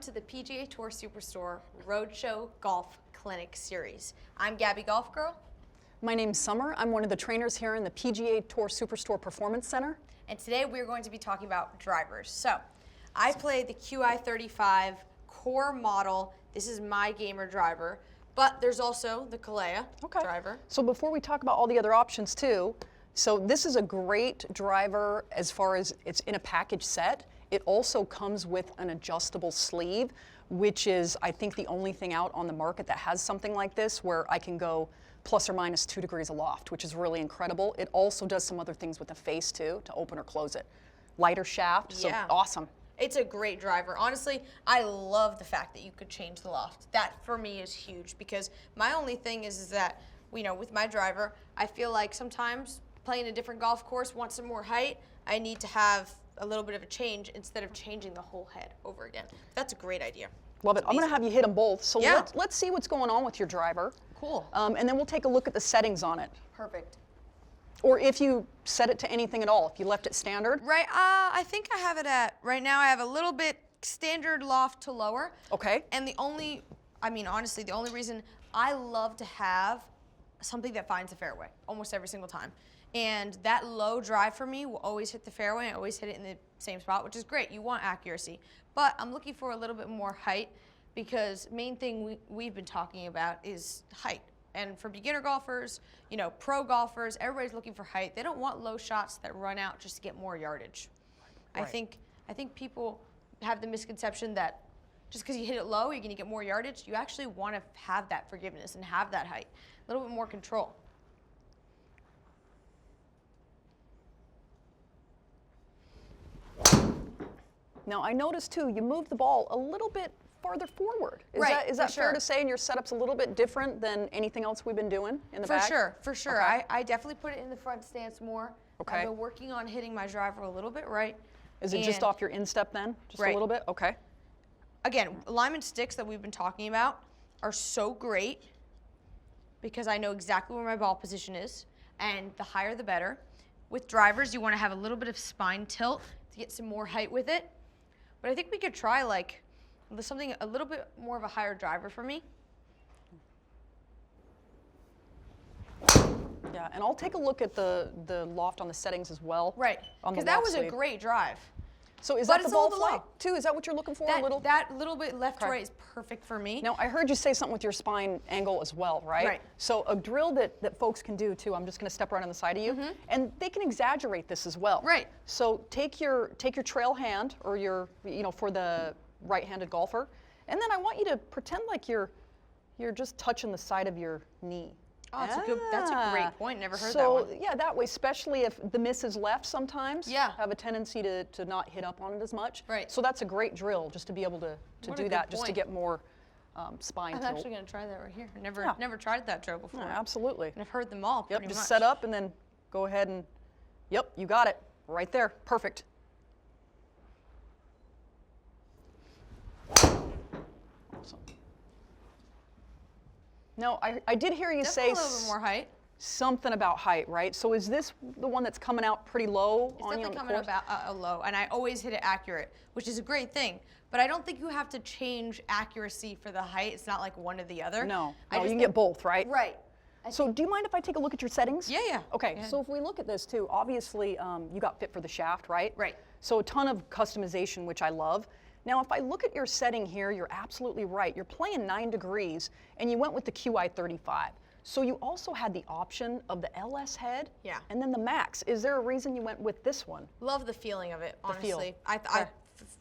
to the PGA Tour Superstore Roadshow Golf Clinic Series. I'm Gabby Golf Girl. My name's Summer. I'm one of the trainers here in the PGA Tour Superstore Performance Center. And today we're going to be talking about drivers. So, I play the Qi35 core model. This is my gamer driver, but there's also the Kalea driver. So before we talk about all the other options too, so this is a great driver as far as it's in a package set. It also comes with an adjustable sleeve, which is, I think, the only thing out on the market that has something like this where I can go plus or minus 2 degrees aloft, which is really incredible. It also does some other things with the face too, to open or close it. Lighter shaft, so awesome. It's a great driver. Honestly, I love the fact that you could change the loft. That for me is huge because my only thing is that, you know, with my driver, I feel like sometimes playing a different golf course, want some more height, I need to have a little bit of a change instead of changing the whole head over again. That's a great idea. Love it. I'm going to have you hit them both. So let's see what's going on with your driver. Cool. And then we'll take a look at the settings on it. Perfect. Or if you set it to anything at all, if you left it standard. Right, I think I have it at, right now I have a little bit standard loft to lower. Okay. And the only, honestly, the only reason I love to have something that finds the fairway almost every single time. And that low drive for me will always hit the fairway. I always hit it in the same spot, which is great. You want accuracy. But I'm looking for a little bit more height because main thing we've been talking about is height. And for beginner golfers, you know, pro golfers, everybody's looking for height. They don't want low shots that run out just to get more yardage. Right. I think people have the misconception that just because you hit it low, you're going to get more yardage. You actually want to have that forgiveness and have that height, a little bit more control. Now I noticed too, you moved the ball a little bit farther forward. Is that fair to say? And your setup's a little bit different than anything else we've been doing in the bag? For sure. Okay. I definitely put it in the front stance more. Okay. I've been working on hitting my driver a little bit right. Is it just off your instep then? Just a little bit? Okay. Again, alignment sticks that we've been talking about are so great because I know exactly where my ball position is, and the higher the better. With drivers, you want to have a little bit of spine tilt to get some more height with it. But I think we could try like something a little bit more of a higher driver for me. Yeah, and I'll take a look at the loft on the settings as well. Right, because that was a great drive. So is that the ball flight too? Is that what you're looking for? That little bit left to right is perfect for me. Now I heard you say something with your spine angle as well, right? Right. So a drill that folks can do too, I'm just gonna step right on the side of you, and they can exaggerate this as well. Right. So take your trail hand or your, you know, for the right-handed golfer, and then I want you to pretend like you're just touching the side of your knee. Oh, that's a great point. Never heard that So one. yeah, that way, especially if the miss is left sometimes, have a tendency to not hit up on it as much. Right. So that's a great drill just to be able to do that, just to get more spine tilt. I'm actually going to try that right here. Never tried that drill before. Yeah, absolutely. And I've heard them all pretty much. Just set up and then go ahead and, yep, you got it. Right there. Perfect. Awesome. Now, I did hear you say a little bit more height. Something about height, right? So is this the one that's coming out pretty low on you on the course? It's definitely coming out low, and I always hit it accurate, which is a great thing. But I don't think you have to change accuracy for the height. It's not like one or the other. No, you can get both, right? Right. So do you mind if I take a look at your settings? Yeah. Okay, so if we look at this too, obviously you got fit for the shaft, right? Right. So a ton of customization, which I love. Now, if I look at your setting here, you're absolutely right. You're playing 9 degrees, and you went with the Qi35. So you also had the option of the LS head, and then the Max. Is there a reason you went with this one? Love the feeling of it, honestly. I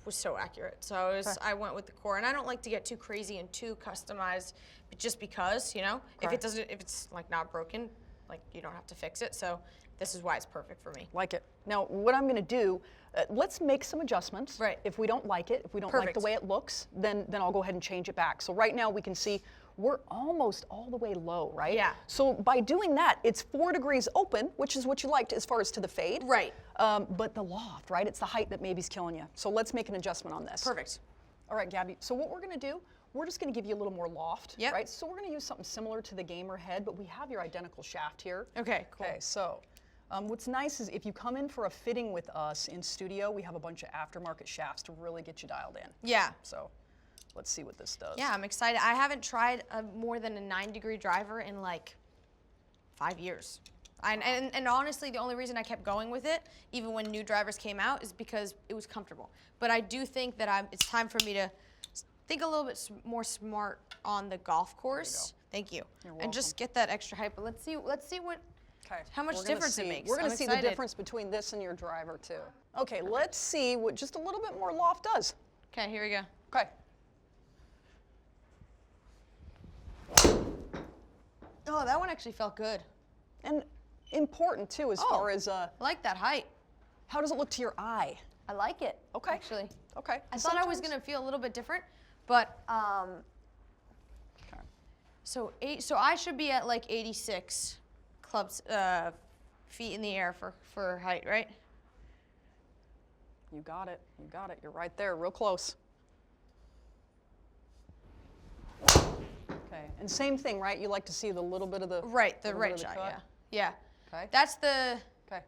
was so accurate. So I went with the core, and I don't like to get too crazy and too customized, but just because, you know, if it's like not broken, like you don't have to fix it. So this is why it's perfect for me. Like it. Now, what I'm going to do, let's make some adjustments. Right. If we don't like it, if we don't like the way it looks, then I'll go ahead and change it back. So right now we can see we're almost all the way low, right? Yeah. So by doing that, it's 4 degrees open, which is what you liked as far as to the fade. Right. But the loft, right? It's the height that maybe's killing you. So let's make an adjustment on this. Perfect. All right, Gabby. So what we're going to do, we're just going to give you a little more loft, Yep. right? So we're going to use something similar to the gamer head, but we have your identical shaft here. Okay, cool. Okay, so what's nice is if you come in for a fitting with us in studio, we have a bunch of aftermarket shafts to really get you dialed in. Yeah. So let's see what this does. Yeah, I'm excited. I haven't tried more than a 9-degree driver in like 5 years. And honestly, the only reason I kept going with it, even when new drivers came out, is because it was comfortable. But I do think that it's time for me to think a little bit more smart on the golf course. Thank you. You're welcome. And just get that extra height. But let's see what. Okay. How much difference it makes. We're going I'm to see the excited. difference between this and your driver too. Okay, let's see what just a little bit more loft does. Okay, here we go. Okay. Oh, that one actually felt good. And important too, as far as I like that height. how does it look to your eye? I like it. Okay. Actually. Okay. I thought I was gonna feel a little bit different, but Okay. so I should be at like 86 clubs feet in the air for height, right? You got it. You got it. You're right there, real close. Okay. And same thing, right? You like to see the little bit of the Right, the little right bit of the shot, cut? yeah. Okay. That's the Okay.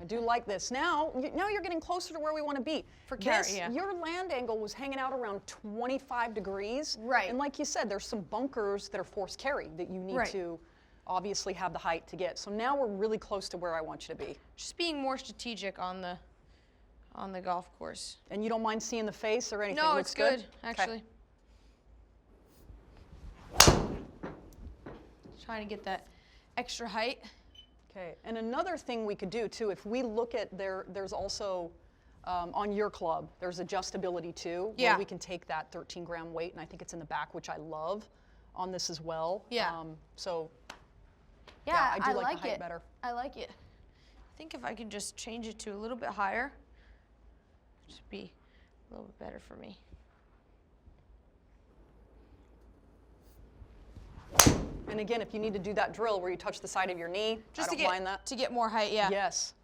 I do like this. Now you're getting closer to where we want to be. For carry, This, yeah. Your land angle was hanging out around 25 degrees. Right. And like you said, there's some bunkers that are forced carry that you need Right. to obviously have the height to get. So now we're really close to where I want you to be. just being more strategic on the golf course. And you don't mind seeing the face or anything? No, Looks it's good, Okay. actually. Trying to get that extra height. Okay, and another thing we could do too, if we look at there's also, on your club, there's adjustability too. Yeah. Where we can take that 13-gram weight, and I think it's in the back, which I love on this as well. Yeah. So, Yeah, I do like like the height it. better. I like it. I think if I could just change it to a little bit higher, it'd just be a little bit better for me. And again, if you need to do that drill where you touch the side of your knee, Just I don't mind that. to get more height, yeah. Yes.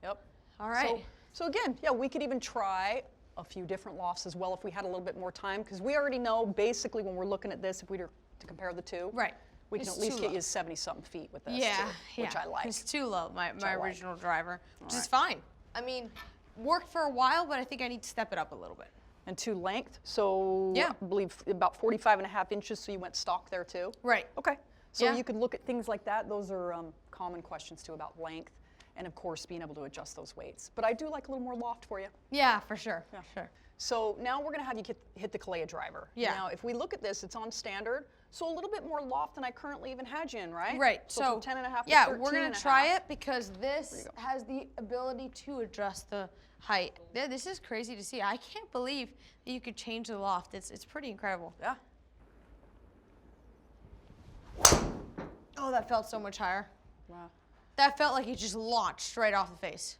Yep. All right. So again, yeah, we could even try a few different lofts as well if we had a little bit more time, because we already know basically when we're looking at this, if we were to compare the two, Right. we can It's at least too get low. you 70-something feet with this Yeah, too, which yeah. I like. It's too low, my I like. original driver, which is right. fine. I mean, worked for a while, but I think I need to step it up a little bit. And to length, so Yeah. I believe about 45.5 inches, so you went stock there too? Right. Okay. So Yeah. you could look at things like that. Those are common questions too about length, and of course being able to adjust those weights. But I do like a little more loft for you. Yeah, for sure. Yeah. Sure. So now we're going to have you hit the Kalea driver. Yeah. Now, if we look at this, it's on standard, so a little bit more loft than I currently even had you in, right? Right. So from 10.5 to yeah, 13 we're gonna and a try half. it because this has the ability to adjust the height. This is crazy to see. I can't believe that you could change the loft. It's pretty incredible. Yeah. Oh, that felt so much higher. Wow. That felt like it just launched right off the face.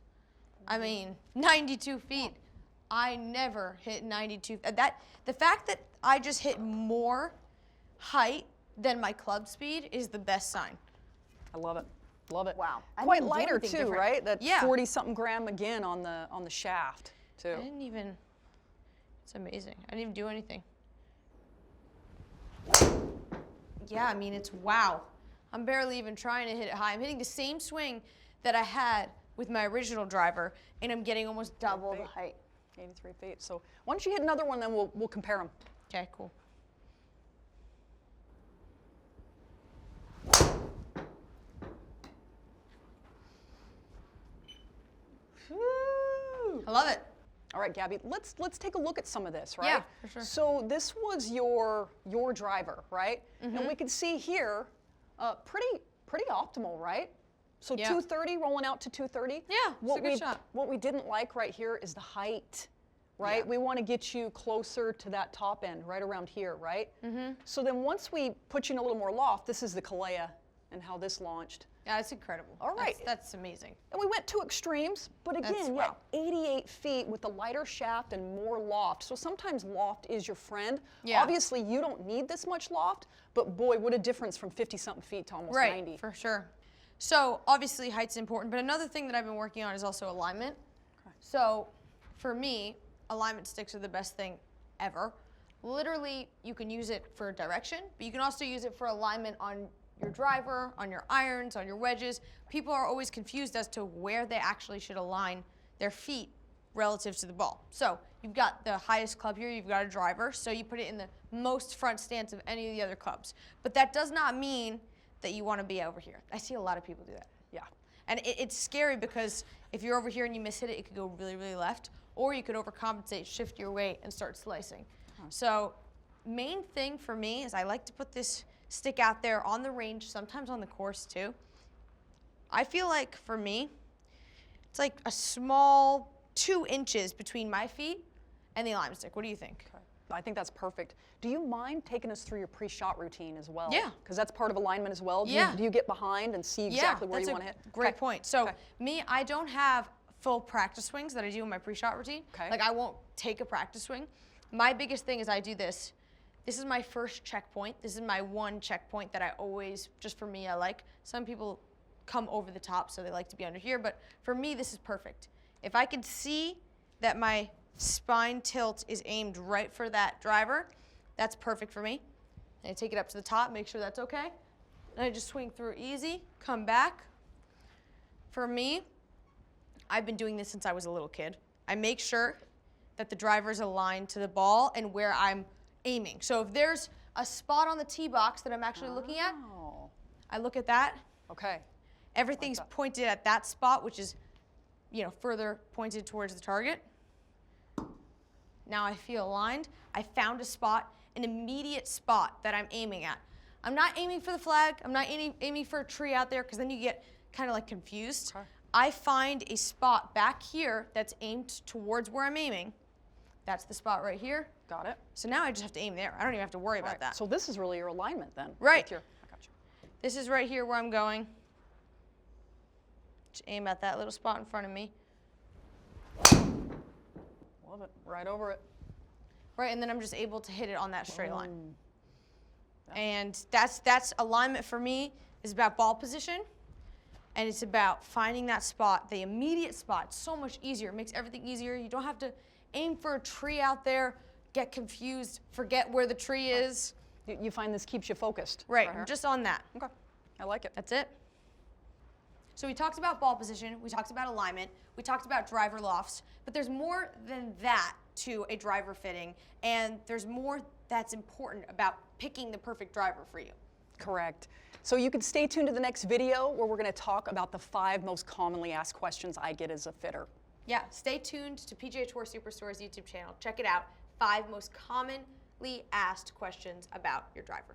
I mean, 92 feet. I never hit 92. The fact that I just hit more height than my club speed is the best sign. I love it. Love it. Wow. I Quite didn't do lighter anything too, different. right? That Yeah. 40-something gram again on the shaft too. I didn't even. It's amazing. I didn't even do anything. Yeah, I mean, it's wow. I'm barely even trying to hit it high. I'm hitting the same swing that I had with my original driver, and I'm getting almost double the height. 83 feet. So why don't you hit another one, then we'll compare them. Okay, cool. I love it. All right, Gabby, let's take a look at some of this, right? Yeah, for sure. So this was your driver, right? And we can see here, pretty optimal, right? So Yeah. 230 rolling out to 230. Yeah, it's a good shot. What we didn't like right here is the height, right? Yeah. We want to get you closer to that top end, right around here, right? So then once we put you in a little more loft, this is the Kalea and how this launched. Yeah, it's incredible. All right. That's amazing. And we went to extremes, but again, wow. 88 feet with a lighter shaft and more loft. So sometimes loft is your friend. Yeah. Obviously, you don't need this much loft, but boy, what a difference from 50-something feet to almost 90. Right, for sure. So obviously height's important, but another thing that I've been working on is also alignment. Okay. So for me, alignment sticks are the best thing ever. Literally, you can use it for direction, but you can also use it for alignment on your driver, on your irons, on your wedges. People are always confused as to where they actually should align their feet relative to the ball. So you've got the highest club here, you've got a driver, so you put it in the most front stance of any of the other clubs. But that does not mean that you want to be over here. I see a lot of people do that. Yeah. And it's scary because if you're over here and you miss hit it, it could go really, really left, or you could overcompensate, shift your weight, and start slicing. So main thing for me is I like to put this stick out there on the range, sometimes on the course too. I feel like for me, it's like a small 2 inches between my feet and the alignment stick. What do you think? Okay. I think that's perfect. Do you mind taking us through your pre-shot routine as well? Yeah. Because that's part of alignment as well. Yeah. Do you get behind and see exactly where you want to hit? Great point. So Okay. me, I don't have full practice swings that I do in my pre-shot routine. Okay. Like I won't take a practice swing. My biggest thing is I do this. This is my first checkpoint. This is my one checkpoint that I always, just for me, I like. Some people come over the top, so they like to be under here, but for me, this is perfect. If I can see that my spine tilt is aimed right for that driver, that's perfect for me. And I take it up to the top, make sure that's okay. And I just swing through easy, come back. For me, I've been doing this since I was a little kid. I make sure that the driver's aligned to the ball and where I'm aiming. So if there's a spot on the tee box that I'm actually looking at, I look at that. Okay. Everything's pointed at that spot, which is, you know, further pointed towards the target. Now I feel aligned. I found a spot, an immediate spot that I'm aiming at. I'm not aiming for the flag. I'm not aiming for a tree out there because then you get kind of like confused. Okay. I find a spot back here that's aimed towards where I'm aiming. That's the spot right here. Got it. So now I just have to aim there. I don't even have to worry about that. So this is really your alignment then. Right. With I got you. This is right here where I'm going. Just aim at that little spot in front of me. Love it. Right over it. Right, and then I'm just able to hit it on that straight line. And that's alignment for me is about ball position, and it's about finding that spot, the immediate spot. It's so much easier. It makes everything easier. You don't have to aim for a tree out there, get confused, forget where the tree is. You find this keeps you focused. Right, I'm just on that. Okay. I like it. That's it. So we talked about ball position, we talked about alignment, we talked about driver lofts, but there's more than that to a driver fitting, and there's more that's important about picking the perfect driver for you. Correct. So you can stay tuned to the next video where we're going to talk about the 5 most commonly asked questions I get as a fitter. Yeah, stay tuned to PGA Tour Superstore's YouTube channel. Check it out. 5 most commonly asked questions about your driver.